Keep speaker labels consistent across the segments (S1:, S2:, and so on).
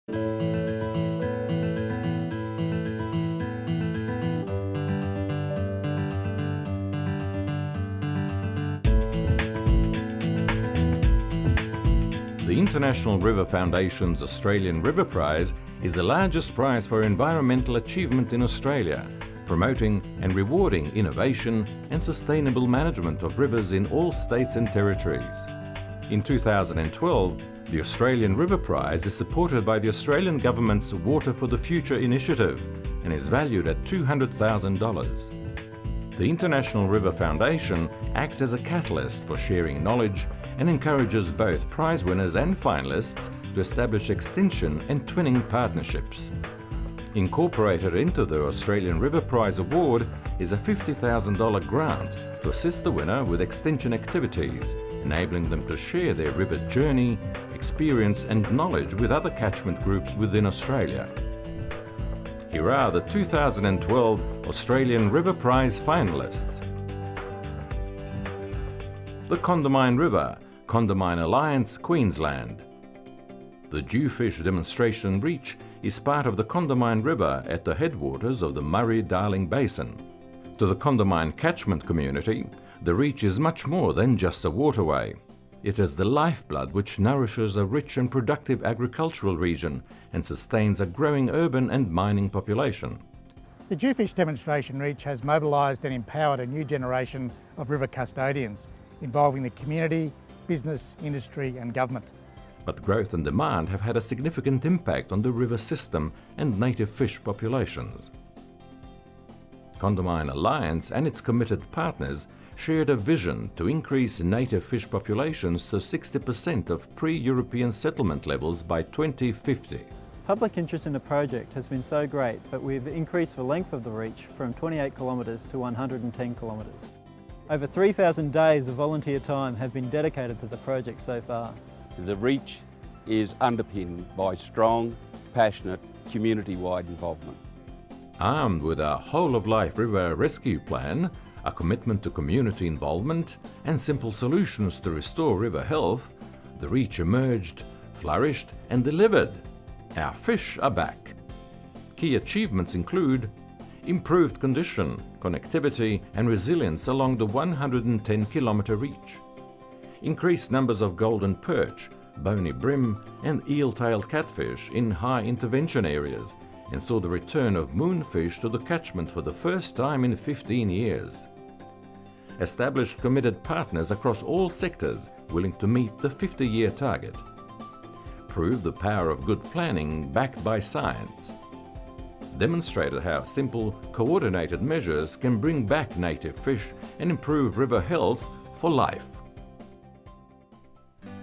S1: The International River Foundation's Australian Riverprize is the largest prize for environmental achievement in Australia, promoting and rewarding innovation and sustainable management of rivers in all states and territories. In 2012, the Australian Riverprize is supported by the Australian Government's Water for the Future initiative and is valued at $200,000. The International River Foundation acts as a catalyst for sharing knowledge and encourages both prize winners and finalists to establish extension and twinning partnerships. Incorporated into the Australian Riverprize Award is a $50,000 grant to assist the winner with extension activities, enabling them to share their river journey, experience and knowledge with other catchment groups within Australia. Here are the 2012 Australian Riverprize finalists. The Condamine River, Condamine Alliance, Queensland. The Jewfish Demonstration Reach is part of the Condamine River at the headwaters of the Murray-Darling Basin. To the Condamine catchment community, the reach is much more than just a waterway. It is the lifeblood which nourishes a rich and productive agricultural region and sustains a growing urban and mining population.
S2: The Jewfish Demonstration Reach has mobilised and empowered a new generation of river custodians, involving the community, business, industry and government.
S1: But growth and demand have had a significant impact on the river system and native fish populations. Condamine Alliance and its committed partners shared a vision to increase native fish populations to 60% of pre-European settlement levels by 2050.
S3: Public interest in the project has been so great that we've increased the length of the reach from 28 kilometres to 110 kilometres. Over 3,000 days of volunteer time have been dedicated to the project so far.
S4: The reach is underpinned by strong, passionate, community-wide involvement.
S1: Armed with a whole-of-life river rescue plan, a commitment to community involvement and simple solutions to restore river health, the reach emerged, flourished and delivered. Our fish are back. Key achievements include improved condition, connectivity and resilience along the 110-kilometre reach, increased numbers of golden perch, bony brim and eel-tailed catfish in high intervention areas, and saw the return of moonfish to the catchment for the first time in 15 years. Established committed partners across all sectors willing to meet the 50-year target. Proved the power of good planning backed by science. Demonstrated how simple, coordinated measures can bring back native fish and improve river health for life.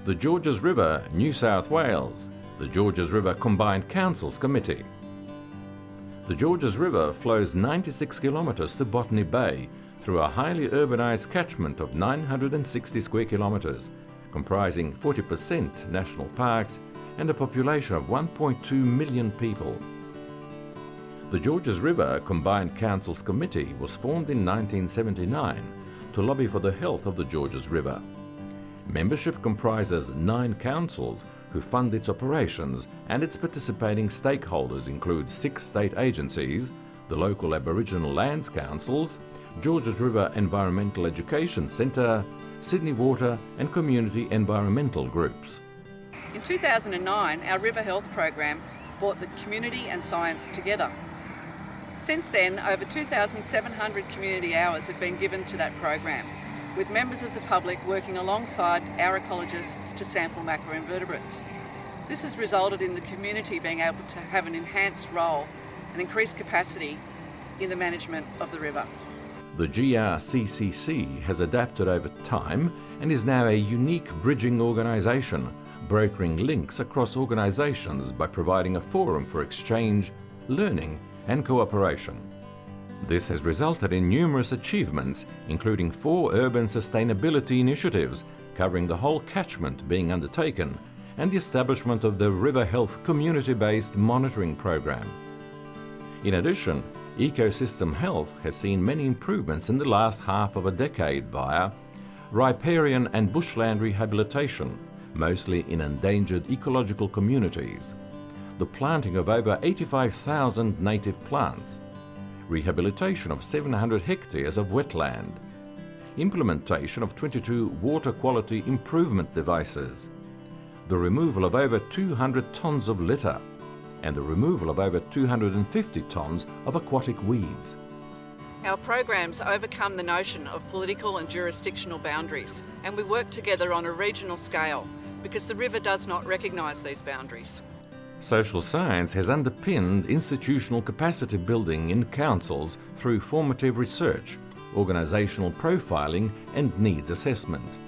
S1: The Georges River, New South Wales. The Georges River Combined Councils Committee. The Georges River flows 96 kilometres to Botany Bay through a highly urbanised catchment of 960 square kilometres, comprising 40% national parks and a population of 1.2 million people. The Georges River Combined Councils Committee was formed in 1979 to lobby for the health of the Georges River. Membership comprises 9 councils who fund its operations, and its participating stakeholders include 6 state agencies, the local Aboriginal Lands Councils, Georges River Environmental Education Centre, Sydney Water and community environmental groups.
S5: In 2009, our River Health program brought the community and science together. Since then, over 2,700 community hours have been given to that program, with members of the public working alongside our ecologists to sample macroinvertebrates. This has resulted in the community being able to have an enhanced role and increased capacity in the management of the river.
S1: The GRCCC has adapted over time and is now a unique bridging organisation, brokering links across organisations by providing a forum for exchange, learning and cooperation. This has resulted in numerous achievements, including 4 urban sustainability initiatives covering the whole catchment being undertaken, and the establishment of the River Health community-based monitoring program. In addition, ecosystem health has seen many improvements in the last half of a decade via riparian and bushland rehabilitation, mostly in endangered ecological communities, the planting of over 85,000 native plants, rehabilitation of 700 hectares of wetland, implementation of 22 water quality improvement devices, the removal of over 200 tonnes of litter, and the removal of over 250 tonnes of aquatic weeds.
S5: Our programs overcome the notion of political and jurisdictional boundaries, and we work together on a regional scale because the river does not recognise these boundaries.
S1: Social science has underpinned institutional capacity building in councils through formative research, organisational profiling and needs assessment.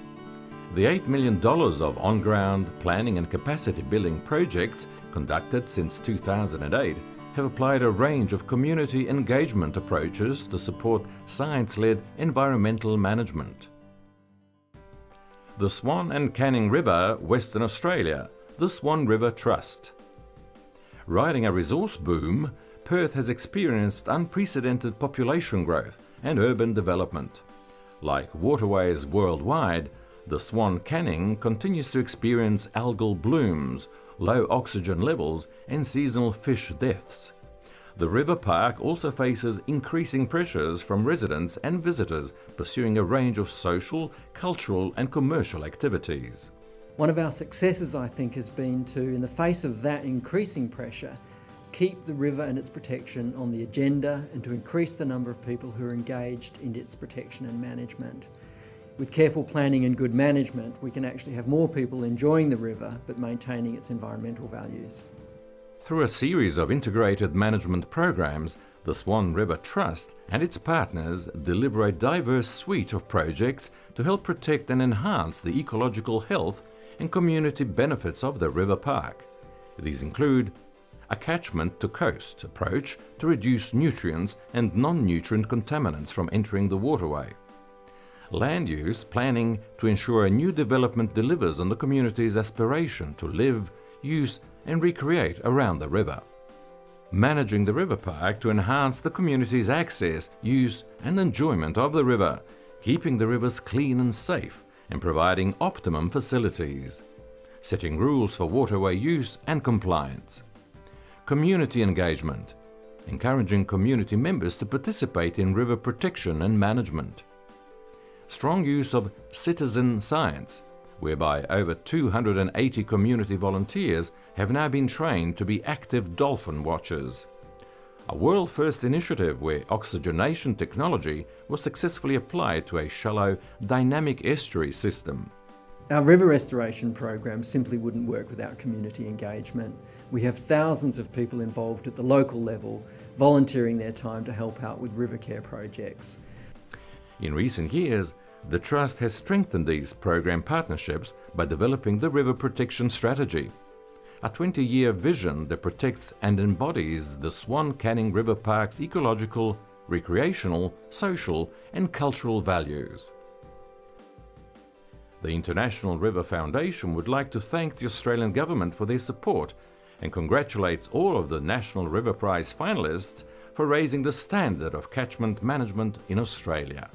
S1: The $8 million of on-ground planning and capacity building projects conducted since 2008 have applied a range of community engagement approaches to support science-led environmental management. The Swan and Canning River, Western Australia, the Swan River Trust. Riding a resource boom, Perth has experienced unprecedented population growth and urban development. Like waterways worldwide, the Swan Canning continues to experience algal blooms, low oxygen levels and seasonal fish deaths. The river park also faces increasing pressures from residents and visitors pursuing a range of social, cultural and commercial activities.
S6: One of our successes, I think, has been to, in the face of that increasing pressure, keep the river and its protection on the agenda and to increase the number of people who are engaged in its protection and management. With careful planning and good management, we can actually have more people enjoying the river but maintaining its environmental values.
S1: Through a series of integrated management programs, the Swan River Trust and its partners deliver a diverse suite of projects to help protect and enhance the ecological health and community benefits of the river park. These include a catchment to coast approach to reduce nutrients and non-nutrient contaminants from entering the waterway, land use planning to ensure a new development delivers on the community's aspiration to live, use and recreate around the river. Managing the river park to enhance the community's access, use and enjoyment of the river, keeping the rivers clean and safe and providing optimum facilities. Setting rules for waterway use and compliance. Community engagement, encouraging community members to participate in river protection and management. Strong use of citizen science, whereby over 280 community volunteers have now been trained to be active dolphin watchers. A world-first initiative where oxygenation technology was successfully applied to a shallow, dynamic estuary system.
S6: Our river restoration program simply wouldn't work without community engagement. We have thousands of people involved at the local level, volunteering their time to help out with river care projects.
S1: In recent years, the Trust has strengthened these program partnerships by developing the River Protection Strategy, a 20-year vision that protects and embodies the Swan Canning River Park's ecological, recreational, social and cultural values. The International River Foundation would like to thank the Australian Government for their support and congratulates all of the National Riverprize Finalists for raising the standard of catchment management in Australia.